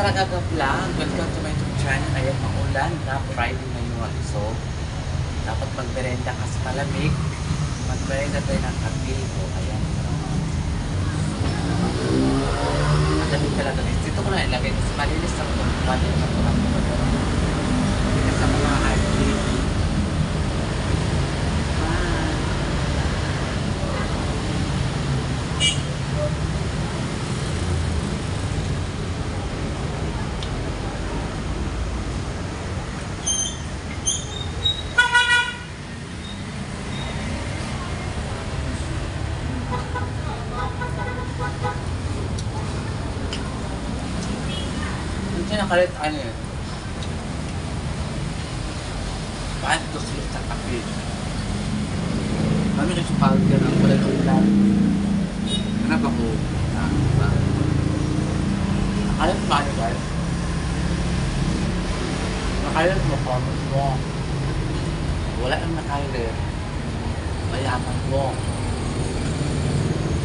Saragaga Vlog, welcome to my YouTube channel. Ayan, maulan na Friday ngayon. So, dapat magmerenda kasi malamig. Magmerenda tayo ng kape. So, ayan. Malamig talaga. Dito ko na ilagay kasi malinis ang tumpuan. Malinis ang mga RD. Nakalit ano yun? Paano ito sila sa kape? Kami kasi pagod ka ng wala ng ulan. Hanap ako. Nakalit ba ano guys? Nakalit mo, comment mo. Wala ang nakalit. Mayaman mo.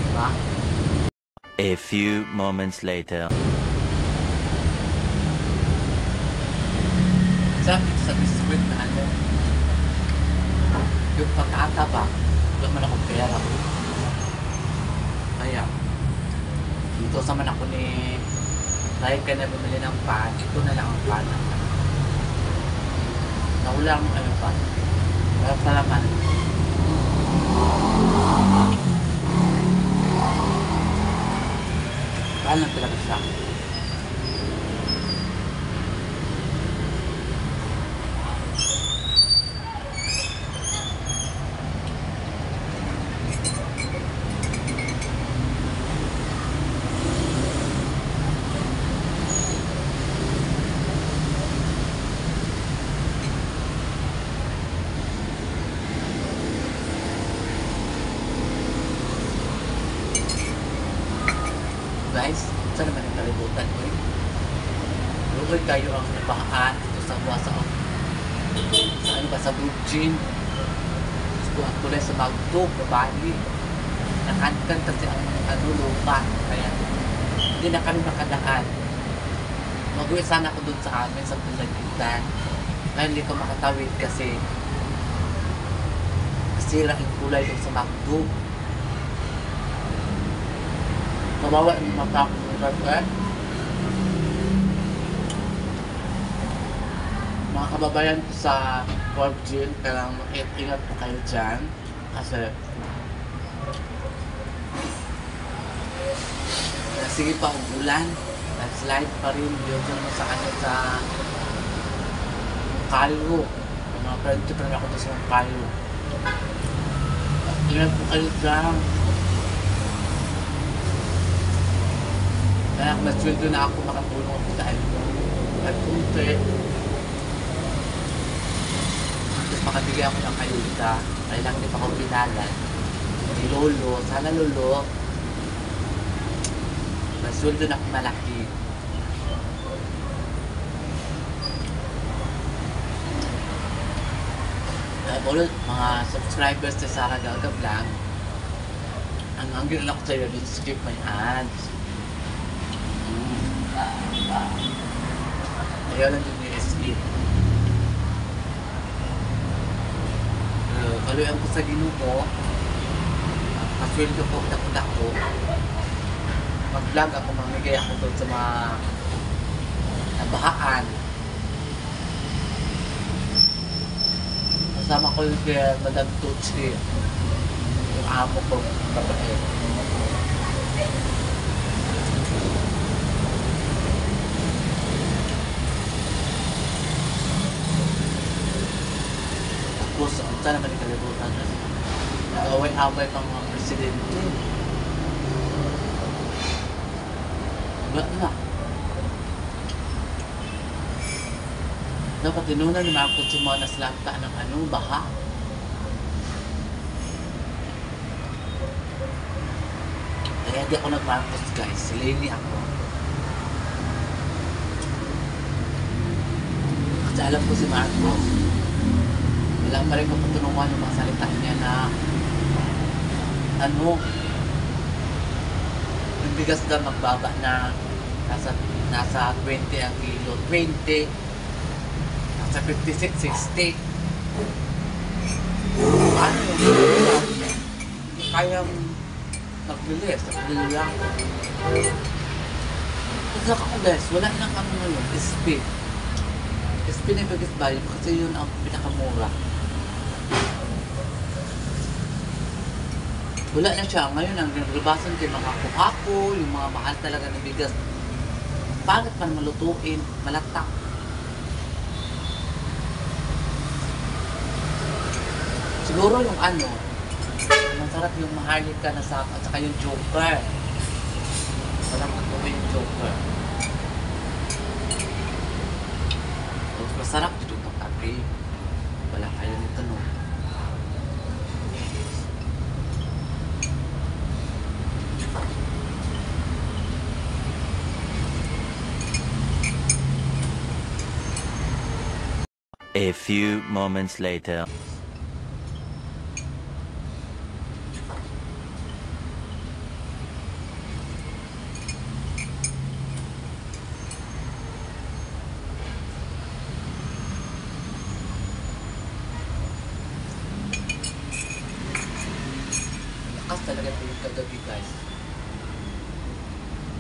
Diba? A few moments later. Sabi sa biskwit na ano, yung patata ba, wala man akong pera. Kaya, dito sa man ako ni dahil ka na bumili ng pan, ito na lang ang pan. Nawala akong ano pan. Parang sa laman. Pan lang talaga siya. Guys, saan naman yung kalibutan ko eh? Lugod kayo ang nabahaan ito sa sa ano ba, sa Virgin. So, ang tulay sa Magdog, Bali. Nakantan kasi ang ano, lupa. Kaya, hindi na kami makadaan. Mag-uwi sana ako dun sa amin sa Pulagitan. Ngayon hindi ko makatawid kasi nasira yung kulay dun sa Magdog. Kawawa yung mata ko mga kababayan ko sa Virgin, kailangan ingat po kayo dyan kasi sige pa ang ulan at slide pa rin yun sa ano sa Kayo yung mga friend ko ako doon sa Kayo. Ingat po kayo dyan. Kaya kung nasweldo na ako, makatulong ako sa ano. At kunti, tapos makabigay ako ng ayuda. Kailangan hindi pa ako pinalan. Ni Lolo, sana Lolo, nasweldo na ako malaki. Ulit, mga subscribers sa Saragaga Vlog, ang hanggang ako sa'yo, don't skip my ads. Ayaw lang din yung SE. Kaluyan ko sa Ginuko. Kasweldo ko, dako-dako. Mag-vlog ako, mamigay ako doon sa mga nabahaan. Kasama ko yung kaya Madam Tutsi. Yung amo ko, babae. Tapos, saan naman yung kalibutan? Nag-away-away pang mga presidente. Wala na. Dapat tinunan ni Marcos yung mga naslanta ng ano, baha. Kaya di ako nag-Marcos guys. Sileni ako. Kasi alam ko si Marcos. Wala pa rin kapatulungan yung mga salita niya na ano, yung bigas na magbaba na nasa 20 ang kilo. 20. Nasa 56, 60. Ano yung kayang nagbilis, nagbilang. Kasi ako guys, wala nang ano ngayon, SP. SP na yung biggest value kasi yun ang pinakamura. Wala na siya. Ngayon ang ginaglabasan kay mga kuhako, yung mga mahal talaga ng bigas. Pangit pa naman lutuin, malatak. Siguro yung ano, masarap yung maharlika na sapa at saka yung joker. Walang magbuhay yung joker. Masarap dito ng tabi. Wala kayo nito no. A few moments later. Lakas talaga ito yung kagabi guys.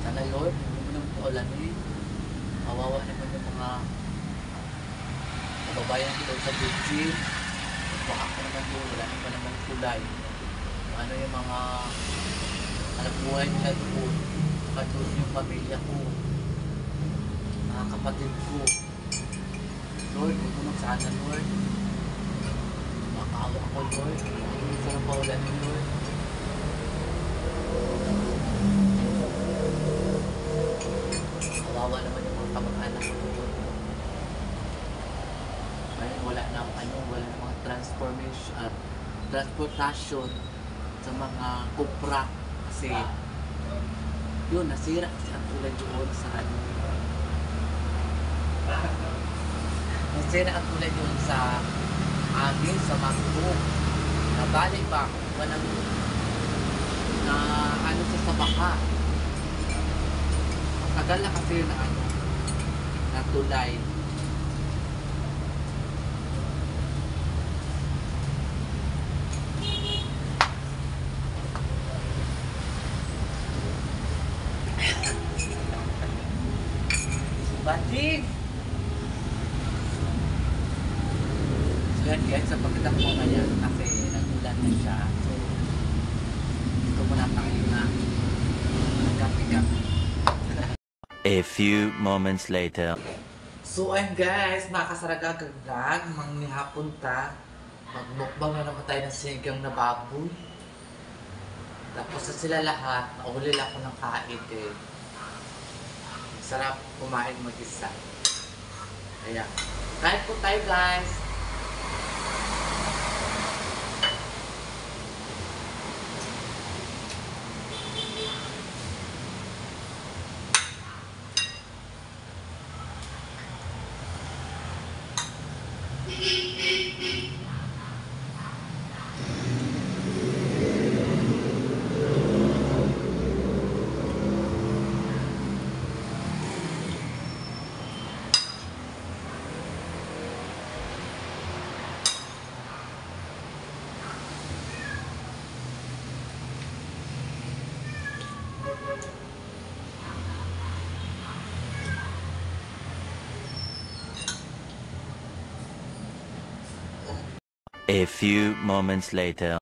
Sana Lord, hindi mo nang paulanin. Kawawa naman yung mga kababayan ko sa Gucci. Baka ko naman doon, wala naman namang kulay. Ano yung mga anak buhay nila doon. Katulad yung pamilya ko. Mga kapatid ko. Lord, huwag naman sana Lord. Makaawa ko Lord. Hindi mo sana paulanin Lord. Kawawa naman yung mga kamag-anak ko doon. Ngayon wala na wala na mga transportasyon sa mga kupra kasi yun, nasira kasi ang tulad doon sa ano. Nasira ang tulad doon sa amin, sa Magbo. Nabalik pa, walang na ano sa baka. Tagal na kasi na ano, na tulay. Batik! So yan guys, sa pagkita ko ngayon kasi nagulan na siya. So, ito muna tayo na nagkapi-kapi. A few moments later. So ayun guys, makasaragag manghihapon ta. Magmukbang na naman tayo ng sinigang na baboy. Tapos sa sila lahat, naulil ako ng kait eh. Sarap kumain mag-isa. Kaya, kain po tayo guys. A few moments later.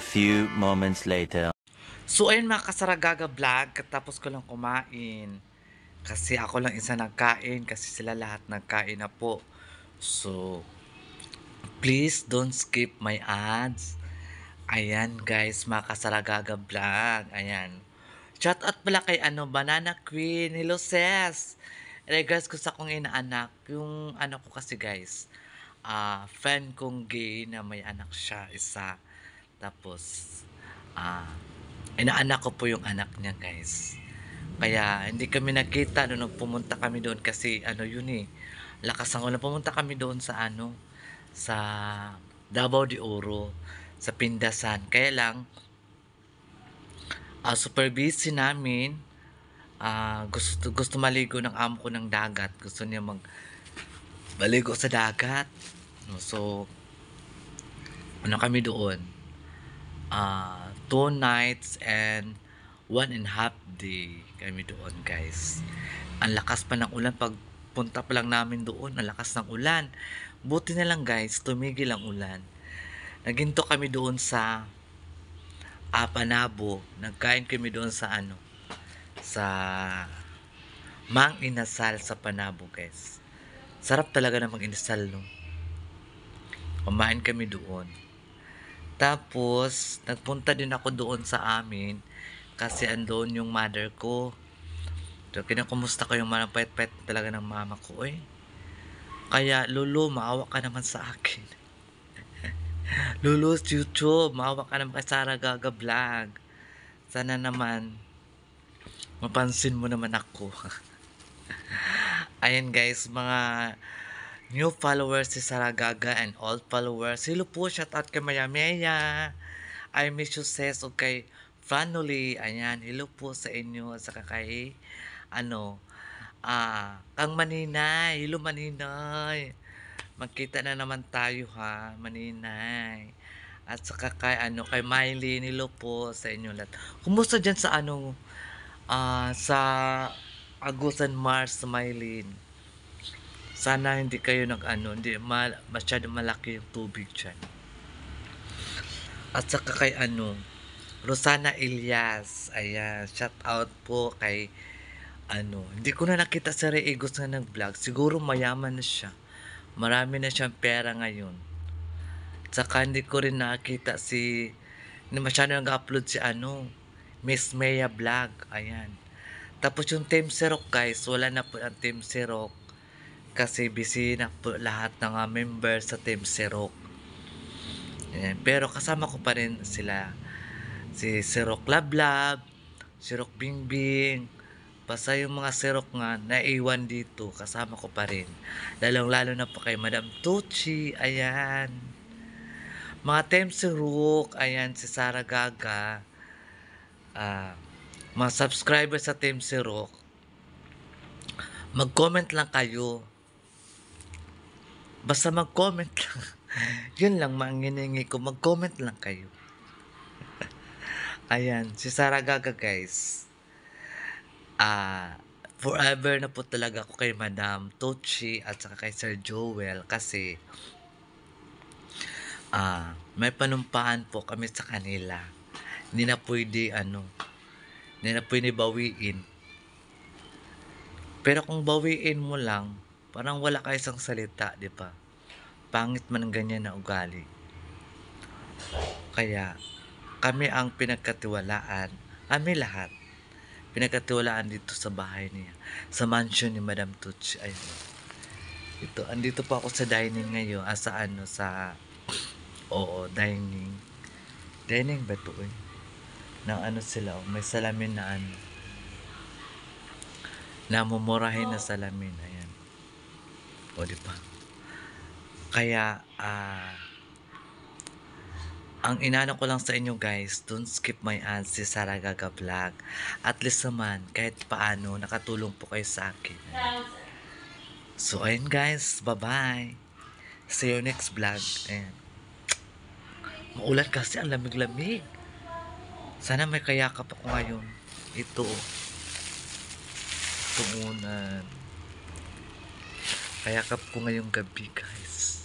few moments later. So ayun mga kasaragaga vlog, katapos ko lang kumain. Kasi ako lang isa nagkain, kasi sila lahat nagkain na po. So, please don't skip my ads. Ayan guys, mga kasaragaga vlog. Ayan. Shout out pala kay Banana Queen. Hello sis. Regards ko sa akong inaanak. Yung anak ko kasi guys, friend kong gay na may anak siya, isa. Tapos, inaanak ko po yung anak niya guys. Kaya hindi kami nakita nung nagpumunta kami doon kasi yun lakas ang ulan. Pumunta kami doon sa sa Davao de Oro, sa Pindasan. Kaya lang super busy namin. Gusto maligo ng amo ko ng dagat. Gusto niya maligo sa dagat. So kami doon 2 nights and 1.5 day kami doon guys. Ang lakas pa ng ulan. Pag punta pa lang namin doon, ang lakas ng ulan. Buti na lang guys, tumigil ang ulan. Naginto kami doon sa Panabo. Nagkain kami doon sa sa Mang Inasal sa Panabo guys. Sarap talaga na mag-inasal, no? Kumain kami doon. Tapos nagpunta din ako doon sa amin kasi andoon yung mother ko. So, kinakumusta ko yung pet talaga ng mama ko, eh. Kaya, Lulu, maawa ka naman sa akin. Lulu, YouTube, maawa ka naman kay Saragaga Vlog. Sana naman, mapansin mo naman ako. Ayan guys, mga new followers si Saragaga and old followers. Hello po, shout out kay Maya Maya. I miss you sis, okay. Family, ayan, hello po sa inyo at saka kay Kang Maninay, hello Maninay. Magkita na naman tayo ha, Maninay. At saka kay kay Mylene, hello po sa inyo lahat. Kumusta diyan sa sa Agusan Mars, Mylene? Sana hindi kayo hindi masyado malaki yung tubig diyan. At saka kay Rosana Elias, ayan, shout out po kay hindi ko na nakita si Reigos na nag-vlog. Siguro mayaman na siya. Marami na siyang pera ngayon. Saka hindi ko rin nakita hindi masyado nag-upload si Miss Maya Vlog, ayan. Tapos yung Team Serok guys, wala na po ang Team Serok. Kasi busy na po lahat ng members sa Team Serok. Ayan. Pero kasama ko pa rin sila. Si Serok Lablab, Serok Bingbing, basta yung mga Serok nga naiwan dito, kasama ko pa rin. Lalong-lalo na po kay Madam Tucci, ayan. Mga Team Serok, ayan, si Saragaga. Mga subscribers sa Team Serok, mag-comment lang kayo. Basta mag-comment lang. Yun lang, manginingi ko, mag-comment lang kayo. Ayan, si Saragaga guys. Forever na po talaga ako kay Madam Tucci at saka kay Sir Joel kasi may panumpaan po kami sa kanila. Hindi na pwede hindi na pwede bawiin. Pero kung bawiin mo lang, parang wala ka isang salita, di ba? Pangit man ang ganyan na ugali. Kaya kami ang pinagkatiwalaan. Kami lahat. Pinagkatiwalaan dito sa bahay niya. Sa mansion ni Madam Tucci. Ayun. Andito pa ako sa dining ngayon. Dining. Dining ba ito eh? Na sila. May salamin na namumurahin na salamin. Ayan. Di ba? Kaya, ang inano ko lang sa inyo guys, don't skip my ads si Saragaga Vlog. At least naman, kahit paano, nakatulong po kayo sa akin. So, ayun guys, bye-bye. See you next vlog. Ayan. Maulan kasi, ang lamig-lamig. Sana may kayakap ako ngayon. Ito. Tungunan. Kayakap ko ngayong gabi guys.